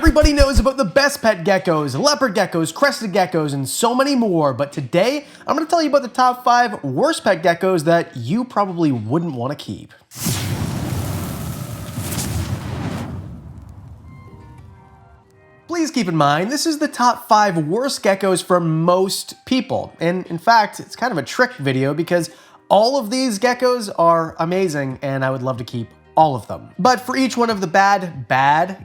Everybody knows about the best pet geckos, leopard geckos, crested geckos, and so many more, but today I'm going to tell you about the top 5 worst pet geckos that you probably wouldn't want to keep. Please keep in mind, this is the top 5 worst geckos for most people, and in fact, it's kind of a trick video because all of these geckos are amazing and I would love to keep all of them. But for each one of the bad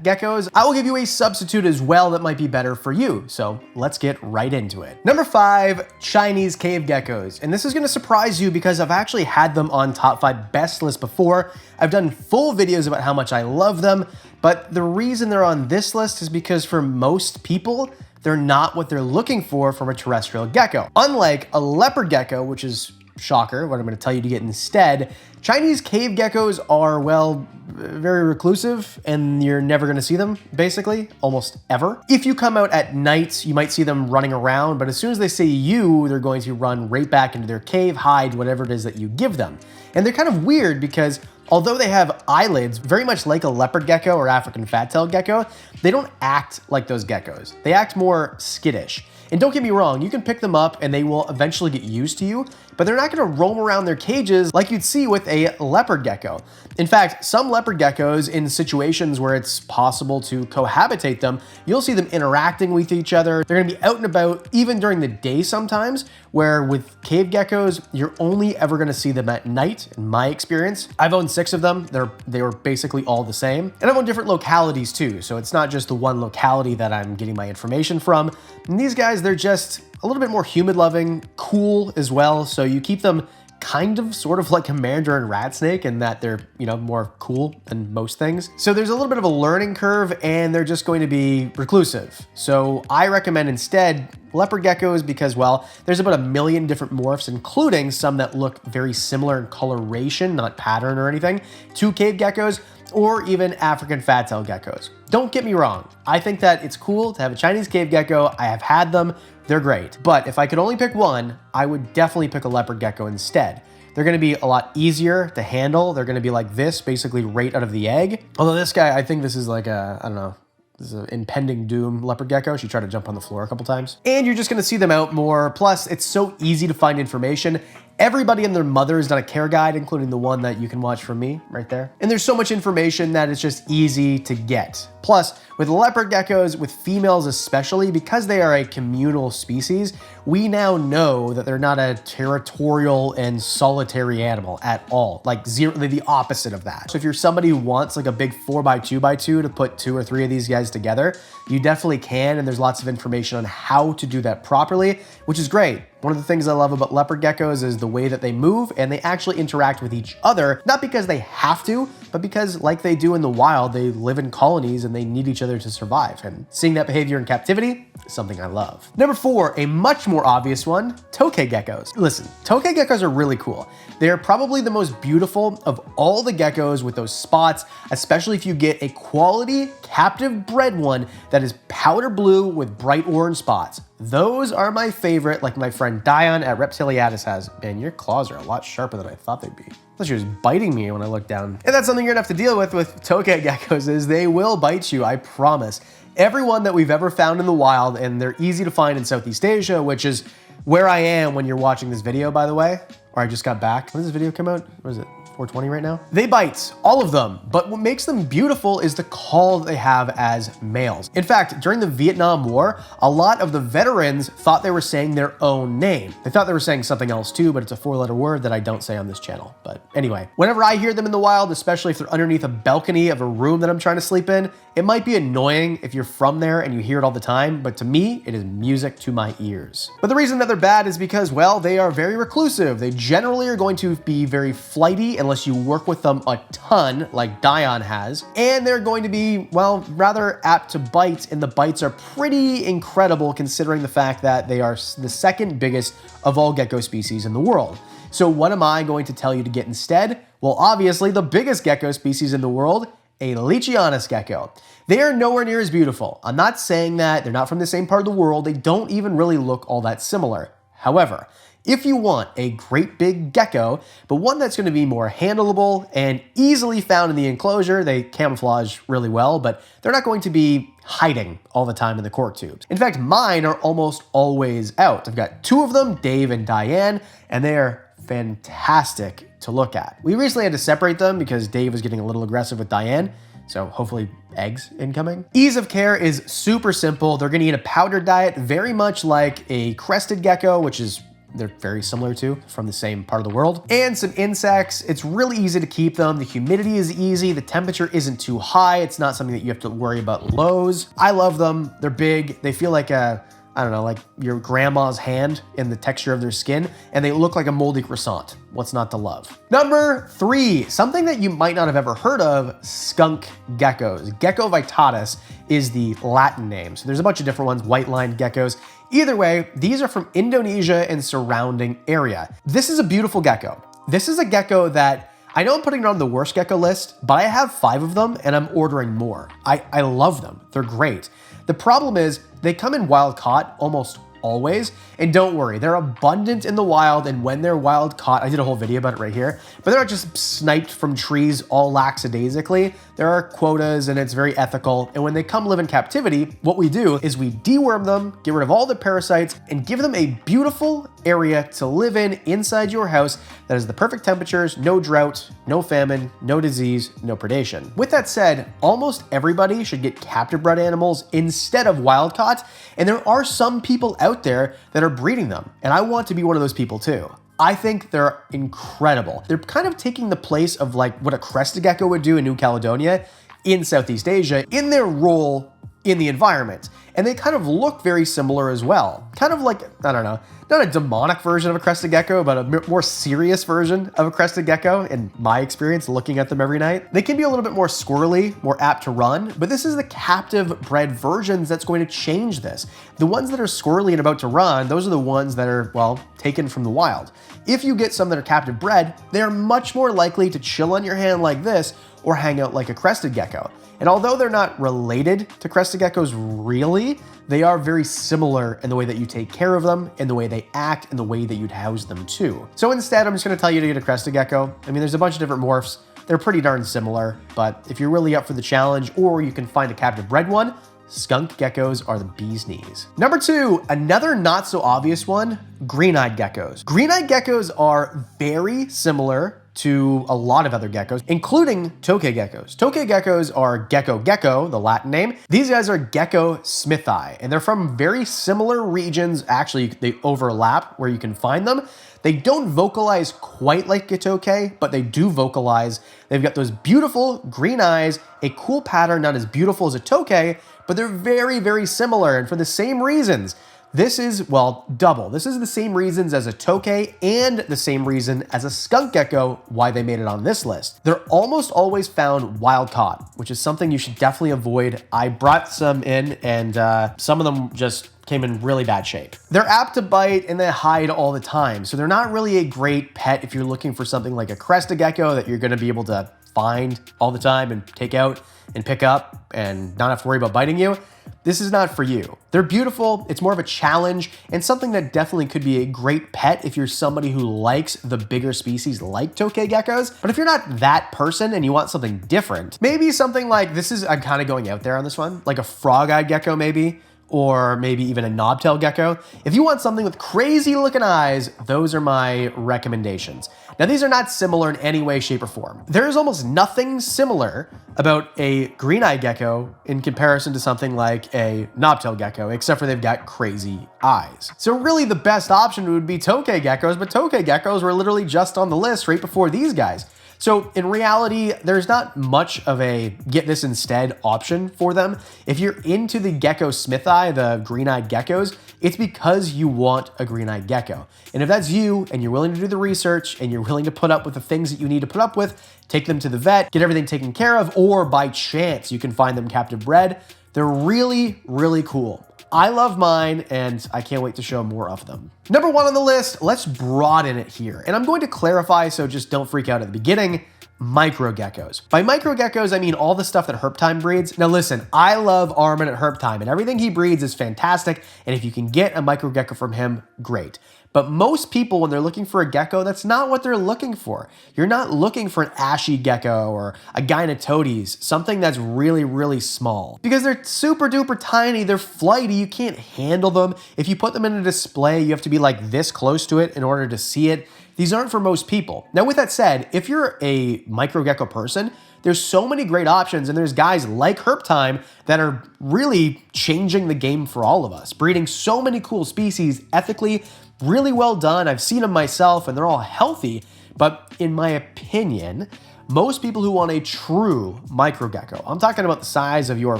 geckos, I will give you a substitute as well that might be better for you. So let's get right into it. Number 5, Chinese cave geckos. And this is gonna surprise you because I've actually had them on top 5 best list before. I've done full videos about how much I love them, but the reason they're on this list is because for most people, they're not what they're looking for from a terrestrial gecko. Unlike a leopard gecko, which is shocker, what I'm going to tell you to get instead, Chinese cave geckos are, well, very reclusive and you're never going to see them, basically, almost ever. If you come out at night, you might see them running around, but as soon as they see you, they're going to run right back into their cave, hide whatever it is that you give them. And they're kind of weird because although they have eyelids, very much like a leopard gecko or African fat-tailed gecko, they don't act like those geckos. They act more skittish. And don't get me wrong, you can pick them up and they will eventually get used to you, but they're not gonna roam around their cages like you'd see with a leopard gecko. In fact, some leopard geckos, in situations where it's possible to cohabitate them, you'll see them interacting with each other. They're gonna be out and about even during the day sometimes, where with cave geckos, you're only ever gonna see them at night, in my experience. I've owned 6 of them. They were basically all the same. And I've owned different localities too, so it's not just the one locality that I'm getting my information from. And these guys, they're just a little bit more humid loving, cool as well. So you keep them kind of sort of like a mandarin rat snake in that they're, more cool than most things. So there's a little bit of a learning curve and they're just going to be reclusive. So I recommend instead leopard geckos because, well, there's about 1 million different morphs, including some that look very similar in coloration, not pattern or anything, to cave geckos or even African fat-tailed geckos. Don't get me wrong. I think that it's cool to have a Chinese cave gecko. I have had them. They're great. But if I could only pick one, I would definitely pick a leopard gecko instead. They're gonna be a lot easier to handle. They're gonna be like this, basically right out of the egg. Although this guy, I think this is like a, I don't know, this is an impending doom leopard gecko. She tried to jump on the floor a couple times. And you're just gonna see them out more. Plus, it's so easy to find information. Everybody and their mother has done a care guide, including the one that you can watch from me right there. And there's so much information that it's just easy to get. Plus, with leopard geckos, with females especially, because they are a communal species, we now know that they're not a territorial and solitary animal at all. Like the opposite of that. So if you're somebody who wants like a big 4x2x2 to put 2 or 3 of these guys together, you definitely can, and there's lots of information on how to do that properly, which is great. One of the things I love about leopard geckos is the way that they move and they actually interact with each other, not because they have to, but because like they do in the wild, they live in colonies and they need each other to survive. And seeing that behavior in captivity is something I love. Number 4, a much more obvious one, tokay geckos. Listen, tokay geckos are really cool. They are probably the most beautiful of all the geckos with those spots, especially if you get a quality captive bred one that is powder blue with bright orange spots. Those are my favorite, like my friend Dion at Reptiles has. Man, your claws are a lot sharper than I thought they'd be. I thought she was biting me when I looked down. And that's something you're gonna have to deal with tokay geckos is they will bite you, I promise. Everyone that we've ever found in the wild, and they're easy to find in Southeast Asia, which is where I am when you're watching this video, by the way, or I just got back. When did this video come out? What is it? 420 right now? They bite, all of them, but what makes them beautiful is the call they have as males. In fact, during the Vietnam War, a lot of the veterans thought they were saying their own name. They thought they were saying something else too, but it's a 4-letter word that I don't say on this channel. But anyway, whenever I hear them in the wild, especially if they're underneath a balcony of a room that I'm trying to sleep in, it might be annoying if you're from there and you hear it all the time, but to me, it is music to my ears. But the reason that they're bad is because, well, they are very reclusive. They generally are going to be very flighty unless you work with them a ton, like Dion has. And they're going to be, well, rather apt to bite, and the bites are pretty incredible considering the fact that they are the second biggest of all gecko species in the world. So what am I going to tell you to get instead? Well, obviously the biggest gecko species in the world, a Leachianus gecko. They are nowhere near as beautiful. I'm not saying that they're not from the same part of the world. They don't even really look all that similar. However, if you want a great big gecko, but one that's going to be more handleable and easily found in the enclosure. They camouflage really well, but they're not going to be hiding all the time in the cork tubes. In fact, mine are almost always out. I've got 2 of them, Dave and Diane, and they are fantastic to look at. We recently had to separate them because Dave was getting a little aggressive with Diane, so hopefully eggs incoming. Ease of care is super simple. They're gonna eat a powdered diet, very much like a crested gecko, which is they're very similar to, from the same part of the world. And some insects. It's really easy to keep them. The humidity is easy. The temperature isn't too high. It's not something that you have to worry about lows. I love them. They're big. They feel like I don't know, like your grandma's hand in the texture of their skin, and they look like a moldy croissant. What's not to love? Number 3, something that you might not have ever heard of, skunk geckos. Gecko vittatus is the Latin name. So there's a bunch of different ones, white-lined geckos. Either way, these are from Indonesia and surrounding area. This is a beautiful gecko. This is a gecko that I know I'm putting it on the worst gecko list, but I have 5 of them and I'm ordering more. I love them. They're great. The problem is they come in wild caught almost always, and don't worry, they're abundant in the wild, and when they're wild caught, I did a whole video about it right here, but they're not just sniped from trees all lackadaisically. There are quotas and it's very ethical, and when they come live in captivity, what we do is we deworm them, get rid of all the parasites, and give them a beautiful area to live in inside your house that has the perfect temperatures, no drought, no famine, no disease, no predation. With that said, almost everybody should get captive bred animals instead of wild caught, and there are some people out there that are breeding them, and I want to be one of those people too. I think they're incredible. They're kind of taking the place of like what a crested gecko would do in New Caledonia in Southeast Asia in their role in the environment. And they kind of look very similar as well. Kind of like, I don't know, not a demonic version of a crested gecko, but a more serious version of a crested gecko in my experience looking at them every night. They can be a little bit more squirrely, more apt to run, but this is the captive bred versions that's going to change this. The ones that are squirrely and about to run, those are the ones that are, well, taken from the wild. If you get some that are captive bred, they're much more likely to chill on your hand like this or hang out like a crested gecko. And although they're not related to crested geckos really, they are very similar in the way that you take care of them, in the way they act, and the way that you'd house them too. So instead, I'm just gonna tell you to get a crested gecko. I mean, there's a bunch of different morphs. They're pretty darn similar, but if you're really up for the challenge or you can find a captive bred one, skunk geckos are the bee's knees. Number 2, another not so obvious one, green-eyed geckos. Green-eyed geckos are very similar to a lot of other geckos, including tokay geckos. Tokay geckos are gecko, the Latin name. These guys are Gecko smithi, and they're from very similar regions. Actually, they overlap where you can find them. They don't vocalize quite like a tokay, but they do vocalize. They've got those beautiful green eyes, a cool pattern, not as beautiful as a tokay, but they're very, very similar, and for the same reasons. This is, well, double. This is the same reasons as a tokay and the same reason as a skunk gecko why they made it on this list. They're almost always found wild caught, which is something you should definitely avoid. I brought some in and some of them just came in really bad shape. They're apt to bite and they hide all the time. So they're not really a great pet if you're looking for something like a crested gecko that you're gonna be able to find all the time and take out and pick up and not have to worry about biting you. This is not for you. They're beautiful, it's more of a challenge, and something that definitely could be a great pet if you're somebody who likes the bigger species like tokay geckos. But if you're not that person and you want something different, maybe something like, I'm kind of going out there on this one, like a frog-eyed gecko maybe, or maybe even a knobtail gecko. If you want something with crazy looking eyes, those are my recommendations. Now, these are not similar in any way, shape, or form. There is almost nothing similar about a green-eyed gecko in comparison to something like a knobtail gecko, except for they've got crazy eyes. So really the best option would be tokay geckos, but tokay geckos were literally just on the list right before these guys. So in reality, there's not much of a get this instead option for them. If you're into the Gecko smithi, the green-eyed geckos, it's because you want a green-eyed gecko. And if that's you and you're willing to do the research and you're willing to put up with the things that you need to put up with, take them to the vet, get everything taken care of, or by chance you can find them captive bred, they're really, really cool. I love mine, and I can't wait to show more of them. Number 1 on the list, let's broaden it here. And I'm going to clarify, so just don't freak out at the beginning, micro geckos. By micro geckos, I mean all the stuff that Herptime breeds. Now listen, I love Armin at Herptime, and everything he breeds is fantastic, and if you can get a micro gecko from him, great. But most people, when they're looking for a gecko, that's not what they're looking for. You're not looking for an ashy gecko or a Gynetodes, something that's really, really small. Because they're super duper tiny, they're flighty, you can't handle them. If you put them in a display, you have to be like this close to it in order to see it. These aren't for most people. Now, with that said, if you're a micro gecko person, there's so many great options, and there's guys like Herptime that are really changing the game for all of us, breeding so many cool species ethically, really well done. I've seen them myself, and they're all healthy, but in my opinion, most people who want a true micro gecko, I'm talking about the size of your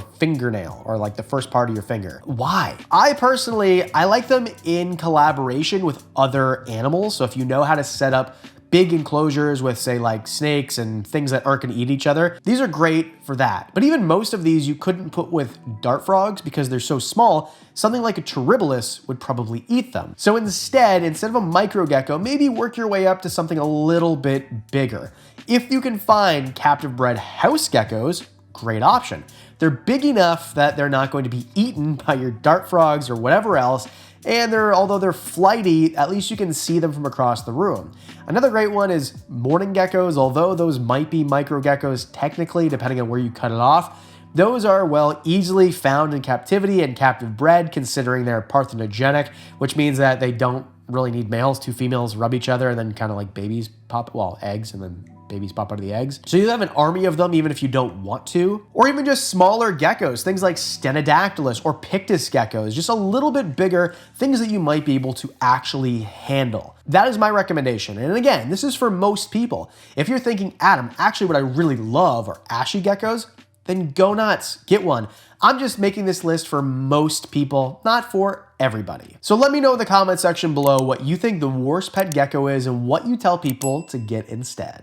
fingernail or like the first part of your finger. Why? I personally like them in collaboration with other animals. So if you know how to set up big enclosures with, say, like snakes and things that aren't gonna eat each other, these are great for that. But even most of these you couldn't put with dart frogs because they're so small. Something like a Terribilis would probably eat them. So instead of a micro gecko, maybe work your way up to something a little bit bigger. If you can find captive bred house geckos, great option. They're big enough that they're not going to be eaten by your dart frogs or whatever else, and although they're flighty, at least you can see them from across the room. Another great one is mourning geckos, although those might be micro geckos technically, depending on where you cut it off. Those are, well, easily found in captivity and captive bred, considering they're parthenogenic, which means that they don't really need males. Two females rub each other and then kind of like babies pop, well, eggs, and then babies pop out of the eggs. So you have an army of them even if you don't want to. Or even just smaller geckos, things like Stenodactylus or Pictus geckos, just a little bit bigger, things that you might be able to actually handle. That is my recommendation. And again, this is for most people. If you're thinking, Adam, actually what I really love are ashy geckos, then go nuts, get one. I'm just making this list for most people, not for everybody. So let me know in the comment section below what you think the worst pet gecko is and what you tell people to get instead.